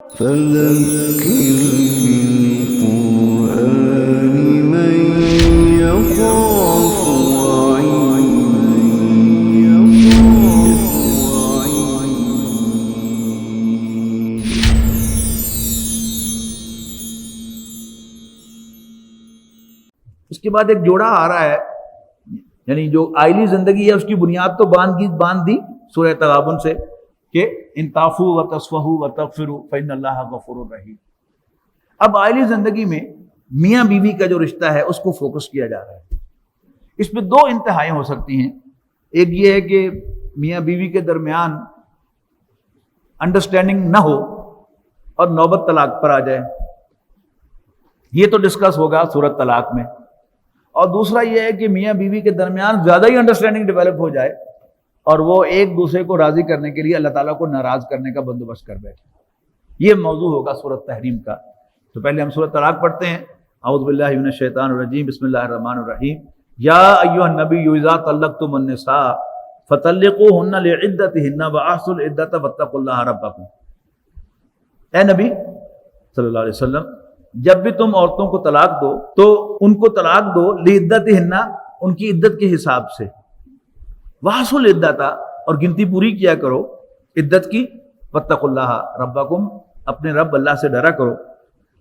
فذكر بالقرآن من يخاف اس کے بعد ایک جوڑا آ رہا ہے، یعنی جو آئلی زندگی ہے اس کی بنیاد تو باندھ دی سورہ تغابن سے کہ ان تعفوا وتصفحوا وتغفروا فإن اللہ غفور رحیم۔ اب آئلی زندگی میں میاں بیوی کا جو رشتہ ہے اس کو فوکس کیا جا رہا ہے۔ اس میں دو انتہائیں ہو سکتی ہیں، ایک یہ ہے کہ میاں بیوی کے درمیان انڈرسٹینڈنگ نہ ہو اور نوبت طلاق پر آ جائے، یہ تو ڈسکس ہوگا سورۃ طلاق میں، اور دوسرا یہ ہے کہ میاں بیوی کے درمیان زیادہ ہی انڈرسٹینڈنگ ڈیولپ ہو جائے اور وہ ایک دوسرے کو راضی کرنے کے لیے اللہ تعالیٰ کو ناراض کرنے کا بندوبست کر بیٹھے۔ یہ موضوع ہوگا سورۃ تحریم کا۔ تو پہلے ہم سورۃ طلاق پڑھتے ہیں۔ اعوذ باللہ من الشیطان الرجیم، بسم اللہ الرحمن الرحیم۔ یا ایھا النبی اذا طلقتم النساء فطلقوهن لعدتهن واحصوا العدۃ واتقوا اللہ ربکم۔ اے نبی صلی اللہ علیہ وسلم، جب بھی تم عورتوں کو طلاق دو تو ان کو طلاق دو لعدتہن، ان کی عدت کے حساب سے، واحصوا العدۃ، اور گنتی پوری کیا کرو عدت کی، واتقوا اللہ ربکم، اپنے رب اللہ سے ڈرا کرو،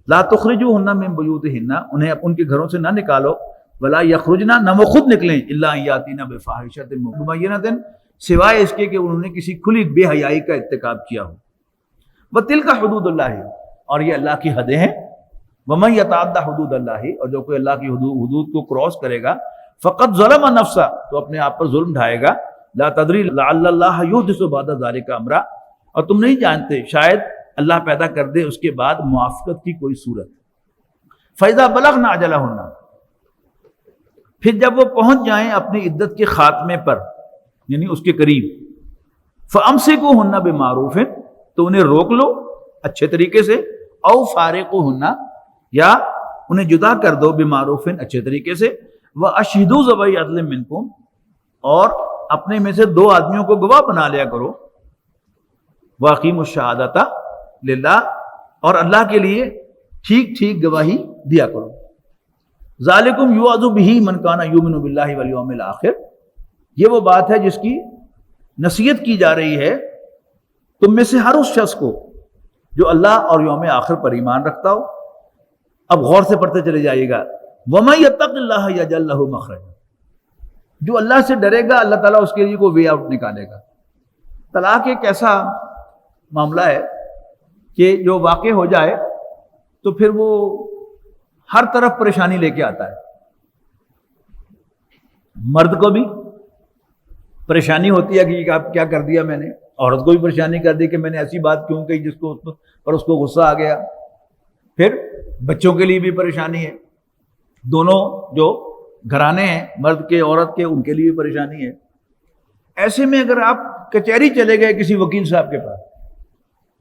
لا تخرجوهن من بیوتہن، انہیں ان کے گھروں سے نہ نکالو، ولا یخرجن، نہ وہ خود نکلیں، الا ان یاتین بفاحشۃ مبینۃ، سوائے اس کے کہ انہوں نے کسی کھلی بے حیائی کا ارتکاب کیا ہو، وتلک حدود اللہ، اور یہ اللہ کی حدیں ہیں، ومن یتعد حدود اللہ، اور جو کوئی اللہ کی حدود کو کراس کرے گا، فقط ظلم نفسہ، تو اپنے آپ پر ظلم ڈھائے گا، لا تدری لعل اللہ یحدث بعد ذلک امرا، اور تم نہیں جانتے شاید اللہ پیدا کر دے اس کے بعد موافقت کی کوئی صورت۔ فاذا بلغن اجلہن، پھر جب وہ پہنچ جائیں اپنی عدت کے خاتمے پر، یعنی اس کے قریب، فامسکوہن بمعروف، تو انہیں روک لو اچھے طریقے سے، او فارقوہن، یا انہیں جدا کر دو بمعروف، اچھے طریقے سے، واشہدوا ذوی عدل منکم، اور اپنے میں سے دو آدمیوں کو گواہ بنا لیا کرو، واقیموا الشہادۃ للہ، اور اللہ کے لیے ٹھیک ٹھیک گواہی دیا کرو، ذالکم یوعظ بہ من کان یؤمن باللہ والیوم الآخر، یہ وہ بات ہے جس کی نصیحت کی جا رہی ہے تم میں سے ہر اس شخص کو جو اللہ اور یوم آخر پر ایمان رکھتا ہو۔ اب غور سے پڑھتے چلے جائیے گا، وَمَن يَتَّقِ اللَّهَ يَجْعَل لَّهُ مَخْرَجًا، جو اللہ سے ڈرے گا اللہ تعالیٰ اس کے لیے کوئی وے آؤٹ نکالے گا۔ طلاق ایک ایسا معاملہ ہے کہ جو واقع ہو جائے تو پھر وہ ہر طرف پریشانی لے کے آتا ہے، مرد کو بھی پریشانی ہوتی ہے کہ آپ کیا کر دیا میں نے، عورت کو بھی پریشانی کر دی کہ میں نے ایسی بات کیوں کہی جس کو پر اس کو غصہ آ گیا، پھر بچوں کے لیے بھی پریشانی ہے، دونوں جو گھرانے ہیں مرد کے عورت کے ان کے لیے بھی پریشانی ہے۔ ایسے میں اگر آپ کچہری چلے گئے کسی وکیل صاحب کے پاس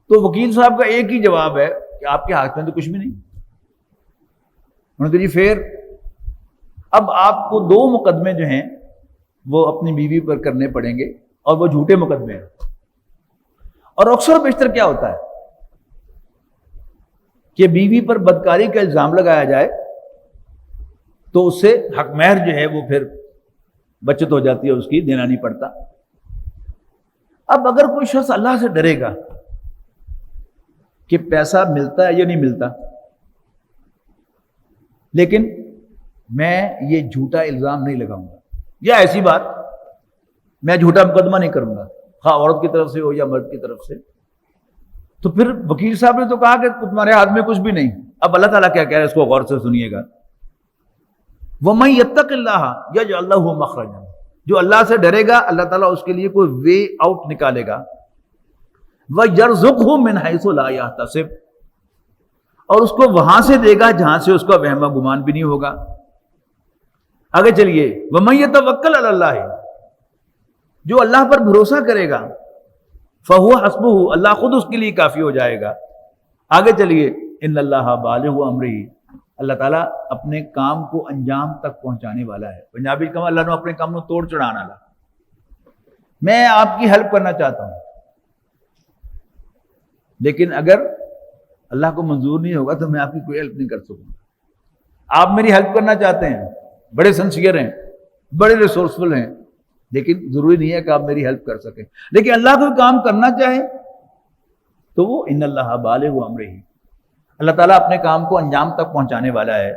تو وکیل صاحب کا ایک ہی جواب ہے کہ آپ کے ہاتھ میں تو کچھ بھی نہیں، انہوں نے کہا جی پھر اب آپ کو دو مقدمے جو ہیں وہ اپنی بیوی پر کرنے پڑیں گے، اور وہ جھوٹے مقدمے ہیں، اور اکثر بیشتر کیا ہوتا ہے کہ بیوی پر بدکاری کا الزام لگایا جائے تو اس سے حق مہر جو ہے وہ پھر بچت ہو جاتی ہے، اس کی دینا نہیں پڑتا۔ اب اگر کوئی شخص اللہ سے ڈرے گا کہ پیسہ ملتا ہے یا نہیں ملتا، لیکن میں یہ جھوٹا الزام نہیں لگاؤں گا، یا ایسی بات میں جھوٹا مقدمہ نہیں کروں گا، خواہ عورت کی طرف سے ہو یا مرد کی طرف سے، تو پھر وکیل صاحب نے تو کہا کہ تمہارے ہاتھ میں کچھ بھی نہیں۔ اب اللہ تعالیٰ کیا کہہ رہے ہیں اس کو غور سے سنیے گا، وَمَن يَتَّقِ اللَّهَ يَجْعَل لَّهُ مَخْرَجًا، جو اللہ سے ڈرے گا اللہ تعالیٰ اس کے لیے کوئی وے آؤٹ نکالے گا، وَيَرْزُقْهُ مِنْ حَيْثُ لَا يَحْتَسِبُ، اور اس کو وہاں سے دے گا جہاں سے اس کا وہم و گمان بھی نہیں ہوگا۔ آگے چلیے، وَمَن يَتَوَکَّلْ عَلَى اللَّهِ، جو اللہ پر بھروسہ کرے گا، فَهُوَ حَسْبُهُ، اللہ خود اس کے لیے کافی ہو جائے گا۔ آگے چلیے، إِنَّ اللَّهَ بَالِغُ أَمْرِهِ، اللہ تعالیٰ اپنے کام کو انجام تک پہنچانے والا ہے۔ پنجابی کہا اللہ نے اپنے کام کو توڑ چڑھانا لا، میں آپ کی ہیلپ کرنا چاہتا ہوں، لیکن اگر اللہ کو منظور نہیں ہوگا تو میں آپ کی کوئی ہیلپ نہیں کر سکوں گا۔ آپ میری ہیلپ کرنا چاہتے ہیں، بڑے سنسیئر ہیں، بڑے ریسورسفل ہیں، لیکن ضروری نہیں ہے کہ آپ میری ہیلپ کر سکیں۔ لیکن اللہ کوئی کام کرنا چاہے تو وہ ان اللہ بالغ امرہ، اللہ تعالیٰ اپنے کام کو انجام تک پہنچانے والا ہے۔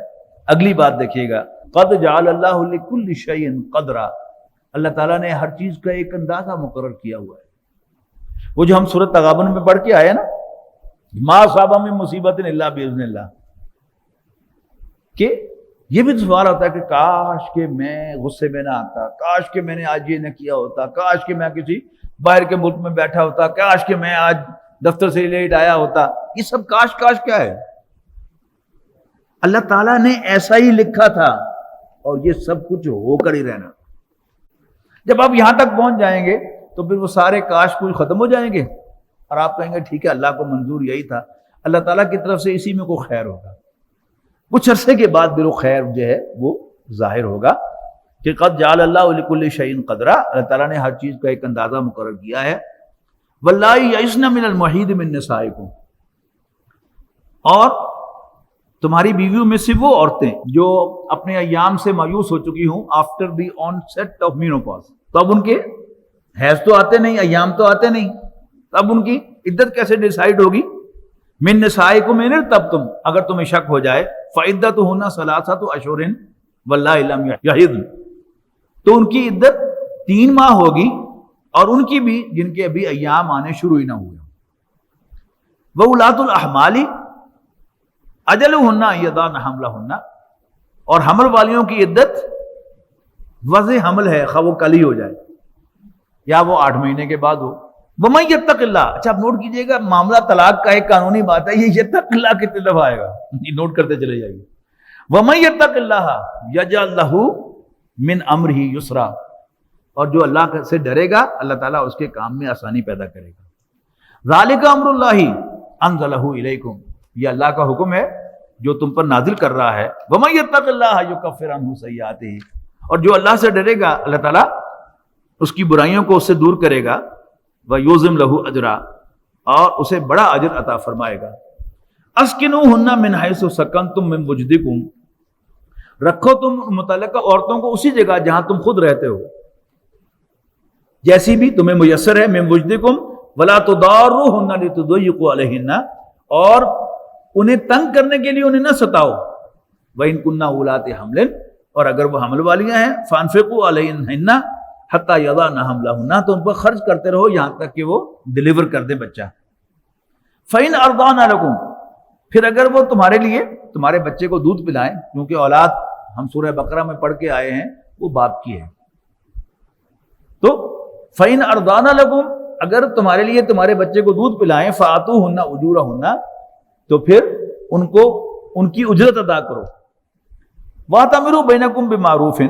اگلی بات دیکھیے گا، قد جعل اللہ لکل شیء قدرا، اللہ تعالیٰ نے ہر چیز کا ایک اندازہ مقرر کیا ہوا ہے۔ وہ جو ہم سورۃ تغابن میں پڑھ کے آئے نا، ما اصاب من مصیبت الا باذن اللہ، کہ یہ بھی سوال ہوتا ہے کہ کاش کہ میں غصے میں نہ آتا، کاش کہ میں نے آج یہ نہ کیا ہوتا، کاش کہ میں کسی باہر کے ملک میں بیٹھا ہوتا، کاش کہ میں آج دفتر سے لیٹ آیا ہوتا۔ یہ سب کاش کاش کیا ہے؟ اللہ تعالیٰ نے ایسا ہی لکھا تھا اور یہ سب کچھ ہو کر ہی رہنا۔ جب آپ یہاں تک پہنچ جائیں گے تو پھر وہ سارے کاش کچھ ختم ہو جائیں گے اور آپ کہیں گے ٹھیک ہے، اللہ کو منظور یہی تھا، اللہ تعالیٰ کی طرف سے اسی میں کوئی خیر ہوگا۔ کچھ عرصے کے بعد پھر وہ خیر جو ہے وہ ظاہر ہوگا کہ قد جعل اللہ لکل شیء قدرا، اللہ تعالیٰ نے ہر چیز کا ایک اندازہ مقرر کیا ہے۔ واللائے یئسن من المحیض من نسائکم، اور تمہاری بیویوں میں سے وہ عورتیں جو اپنے ایام سے مایوس ہو چکی ہوں، after the onset of menopause, تو اب ان کے حیض تو آتے نہیں، ایام تو آتے نہیں، اب ان کی عدت کیسے ڈیسائیڈ ہوگی؟ من نسائکم ان ارتبتم، اگر تمہیں شک ہو جائے، فعدتہن ثلاثۃ اشہر واللائے لم یحضن، تو ان کی عدت 3 ماہ ہوگی، اور ان کی بھی جن کے ابھی ایام آنے شروع ہی نہ ہوئے۔ وَأُولَاتُ الْأَحْمَالِ أَجَلُهُنَّ أَن يَضَعْنَ حَمْلَهُنَّ، اور حمل والیوں کی عدت وضع حمل ہے، خواہ وہ کل ہی ہو جائے یا وہ 8 مہینے کے بعد ہو۔ وَمَن يَتَّقِ اللَّهَ، اچھا آپ نوٹ کیجئے گا، معاملہ طلاق کا ایک قانونی بات ہے، یہ یتق اللہ کتنے دفعہ آئے گا، یہ نوٹ کرتے چلے جائیے۔ وَمَن يَتَّقِ اللَّهَ يَجْعَل لَهُ مِنْ أَمْرِهِ يُسْرًا، اور جو اللہ سے ڈرے گا اللہ تعالیٰ اس کے کام میں آسانی پیدا کرے گا۔ ذَلِكَ أَمْرُ اللَّهِ أَنزَلَهُ إِلَيْكُمْ، یہ اللہ کا حکم ہے جو تم پر نازل کر رہا ہے۔ وَمَن يَتَّقِ اللَّهَ يُكَفِّرْ عَنْهُ سَيِّئَاتِهِ، اور جو اللہ سے ڈرے گا اللہ تعالیٰ اس کی برائیوں کو اس سے دور کرے گا۔ وَيُعْظِمْ لَهُ أَجْرًا، اور اسے بڑا اجر عطا فرمائے گا۔ أَسْكِنُوهُنَّ مِنْ حَيْثُ سَكَنْتُم مِّن وُجْدِكُمْ، رکھو تم متعلقہ عورتوں کو اسی جگہ جہاں تم خود رہتے ہو، جیسی بھی تمہیں میسر ہے۔ من وجدکم ولا تضاروہن لتضیقوا علیہن، اور انہیں تنگ کرنے کے لیے انہیں نہ ستاؤ۔ وَإِن كُنَّ أُولَاتِ حَمْلٍ، اور اگر وہ حمل والیاں ہیں، فَأَنفِقُوا عَلَيْهِنَّ حَتَّى يَضَعْنَ حَمْلَهُنَّ، تو ان پر خرچ کرتے رہو یہاں تک کہ وہ ڈیلیور کر دے بچہ۔ فَإِنْ أَرْضَعْنَ لَكُمْ، پھر اگر وہ تمہارے لیے تمہارے بچے کو دودھ پلائیں، کیونکہ اولاد ہم سورہ بقرہ میں پڑھ کے آئے ہیں وہ باپ کی ہے، تو فَإِنْ أَرْضَعْنَ لَكُمْ، اگر تمہارے لیے تمہارے بچے کو دودھ پلائیں، فَآتُوهُنَّ أُجُورَهُنَّ، تو پھر ان کو ان کی اجرت ادا کرو۔ وَأَتَمِرُوا بَيْنَكُمْ بِمَعْرُوفٍ،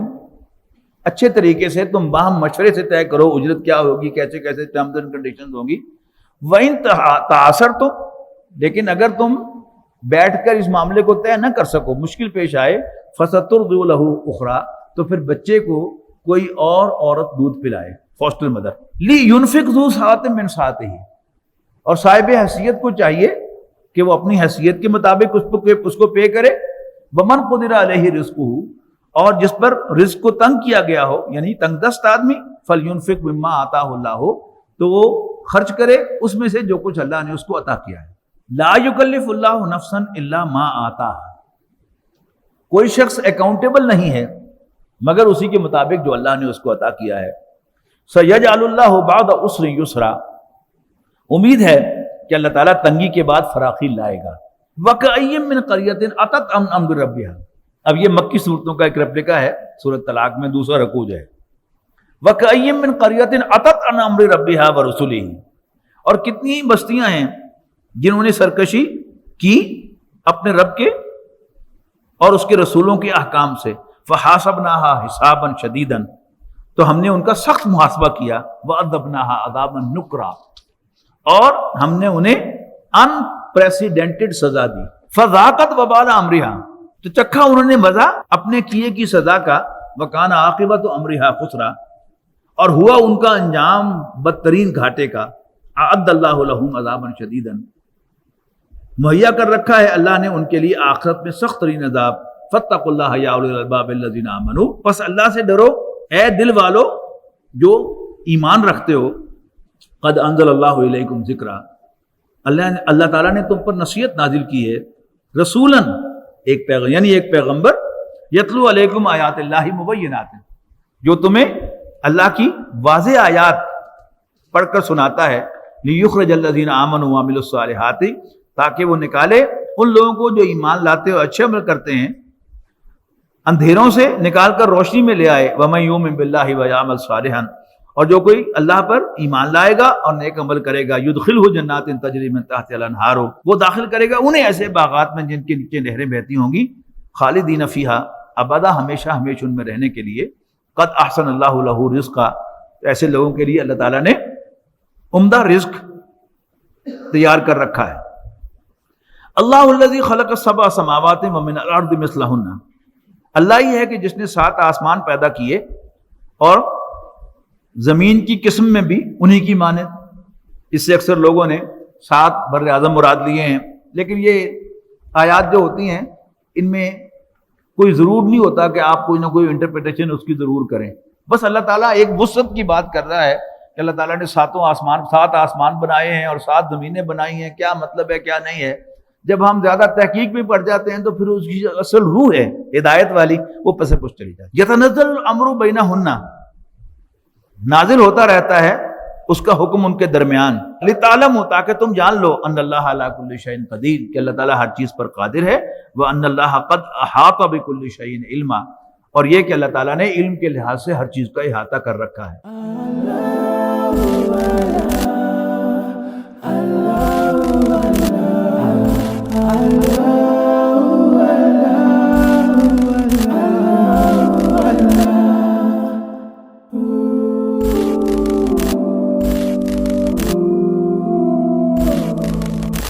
اچھے طریقے سے تم باہم مشورے سے طے کرو اجرت کیا ہوگی، کیسے کیسے ٹرمز اینڈ کنڈیشنز ہوں گی۔ وَإِن تَعَاثَرْتُمْ، لیکن اگر تم بیٹھ کر اس معاملے کو طے نہ کر سکو، مشکل پیش آئے، فَسَتُرْضِعُ لَهُ أُخْرَىٰ، تو پھر بچے کو کوئی اور عورت دودھ پلائے، فاسٹر مدر۔ لِيُنْفِقْ ذُو سَعَةٍ مِّن سَعَتِهِ، اور صاحب حیثیت کو چاہیے کہ وہ اپنی حیثیت کے مطابق اس کو پے کرے۔ وَمَنْ قُدِرَ عَلَيْهِ رِزْقُهُ، اور جس پر رزق کو تنگ کیا گیا ہو، یعنی تنگ دست آدمی، فَلْيُنْفِقْ مِمَّا آتَاهُ اللَّهُ، تو وہ خرچ کرے اس میں سے جو کچھ اللہ نے اس کو عطا کیا ہے۔ لَا يُكَلِّفُ اللَّهُ نَفْسًا إِلَّا مَا آتَاهَا، کوئی شخص اکاؤنٹیبل نہیں ہے مگر اسی کے مطابق جو اللہ نے اس کو عطا کیا ہے۔ سَيَجْعَلُ اللَّهُ بَعْدَ عُسْرٍ يُسْرًا، امید ہے کہ اللہ تعالیٰ تنگی کے بعد فراخی لائے گا۔ وَكَأَيٍّ مِّن قَرْيَةٍ أَتَتْ عَنْ أَمْرِ رَبِّهَا، اب یہ مکی صورتوں کا ایک ریپلیکا ہے، سورۃ طلاق میں دوسرا رکوع ہے۔ وَكَأَيٍّ مِّن قَرْيَةٍ أَتَتْ عَنْ أَمْرِ رَبِّهَا وَرُسُلِهِ، اور کتنی بستیاں ہیں جنہوں نے سرکشی کی اپنے رب کے اور اس کے رسولوں کے احکام سے۔ فَحَاسَبْنَاهَا حِسَابًا شَدِيدًا، تو ہم نے ان کا سخت محاسبہ کیا۔ وَعَذَّبْنَاهَا عَذَابًا نُكْرًا، اور ہم نے انہیں انپریسیڈنٹڈ سزا دی۔ فَذَاقَتْ وَبَالَ أَمْرِهَا، تو چکھا انہوں نے مزہ اپنے کیے کی سزا کا۔ وَكَانَ عَاقِبَةُ أَمْرِهَا خُسْرًا، اور ہوا ان کا انجام بدترین گھاٹے کا۔ أَعَدَّ اللَّهُ لَهُمْ عَذَابًا شَدِيدًا مہیا کر رکھا ہے اللہ نے ان کے لیے آخرت میں سخت ترین عذاب۔ فاتقوا اللہ یا اولی الالباب الذین آمنوا، پس اللہ سے ڈرو اے دل والو جو ایمان رکھتے ہو۔ قد انزل اللہ الیکم ذکرا، اللہ تعالیٰ نے تم پر نصیحت نازل کی ہے، رسولاً ایک پیغمبر، یعنی ایک پیغمبر، یتلو علیکم آیات اللہ مبینات، جو تمہیں اللہ کی واضح آیات پڑھ کر سناتا ہے، لیخرج الذین آمنوا وعملوا الصالحات، تاکہ وہ نکالے ان لوگوں کو جو ایمان لاتے اور اچھے عمل کرتے ہیں اندھیروں سے نکال کر روشنی میں لے آئے، وَمَن يُؤْمِن بِاللَّهِ وَيَعْمَلْ صَالِحًا، اور جو کوئی اللہ پر ایمان لائے گا اور نیک عمل کرے گا، يُدْخِلْهُ جَنَّاتٍ تَجْرِي مِن تَحْتِهَا الْأَنْهَارُ، وہ داخل کرے گا انہیں ایسے باغات میں جن کے نیچے نہریں بہتی ہوں گی، خالدین فیہا ابدا، ہمیشہ ہمیشہ ان میں رہنے کے لیے۔ قد احسن اللہ لہ رزقا، ایسے لوگوں کے لیے اللہ تعالیٰ نے عمدہ رزق تیار کر رکھا ہے۔ اللہ الذی خلق السبع سماوات ومن الارض مثلہن، اللہ ہی ہے کہ جس نے 7 آسمان پیدا کیے اور زمین کی قسم میں بھی انہی کی مانند۔ اس سے اکثر لوگوں نے 7 بر اعظم مراد لیے ہیں، لیکن یہ آیات جو ہوتی ہیں ان میں کوئی ضرور نہیں ہوتا کہ آپ کوئی نہ کوئی انٹرپریٹیشن اس کی ضرور کریں، بس اللہ تعالیٰ ایک وسعت کی بات کر رہا ہے کہ اللہ تعالیٰ نے 7 آسمان بنائے ہیں اور 7 زمینیں بنائی ہیں، کیا مطلب ہے کیا نہیں ہے۔ جب ہم زیادہ تحقیق میں پڑ جاتے ہیں تو پھر اس کی اصل روح ہے ہدایت والی، وہ پس پش چلی جاتی ہے۔ یتنزل الامر بینہن، نازل ہوتا رہتا ہے اس کا حکم ان کے درمیان، لتعلموا، تاکہ تم جان لو، ان اللہ علی کل شیء قدیر، کہ اللہ تعالیٰ ہر چیز پر قادر ہے، وان اللہ قد احاط بکل شیء علما، اور یہ کہ اللہ تعالیٰ نے علم کے لحاظ سے ہر چیز کا احاطہ کر رکھا ہے۔ Allah